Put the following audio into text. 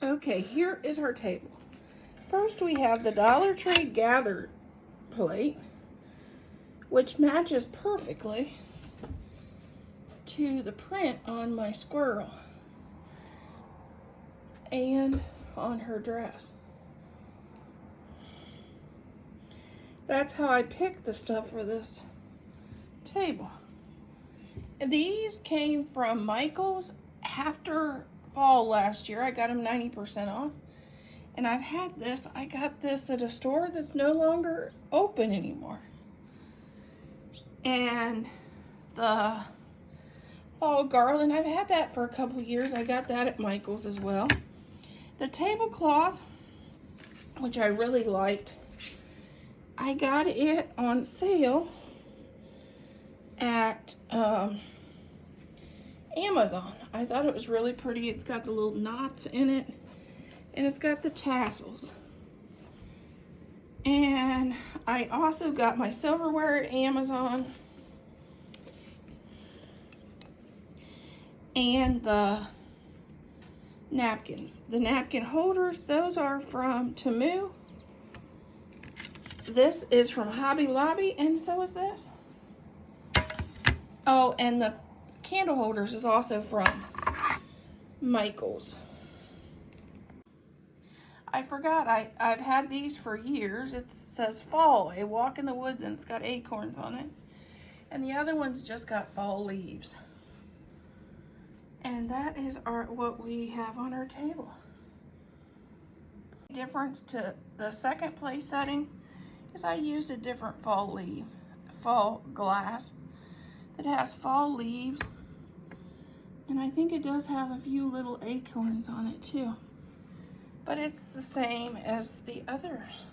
Okay, here is our table. First we have the Dollar Tree gathered plate, which matches perfectly to the print on my squirrel and on her dress. That's how I picked the stuff for this table. These came from Michael's after fall last year. I got them 90% off. And I've had this, I got this at a store that's no longer open anymore. And the fall garland, I've had that for a couple years. I got that at Michael's as well. The tablecloth, which I really liked, I got it on sale at Amazon. I thought it was really pretty. It's got the little knots in it, and it's got the tassels. And I also got my silverware at Amazon, and the napkins. The napkin holders, those are from Temu. This is from Hobby Lobby, and so is this. Oh, and the candle holders is also from Michael's. I forgot, I've had these for years. It says fall, a walk in the woods, and it's got acorns on it. And the other one's just got fall leaves. And that is what we have on our table. Difference to the second place setting is I used a different fall glass that has fall leaves. And I think it does have a few little acorns on it too. But it's the same as the others.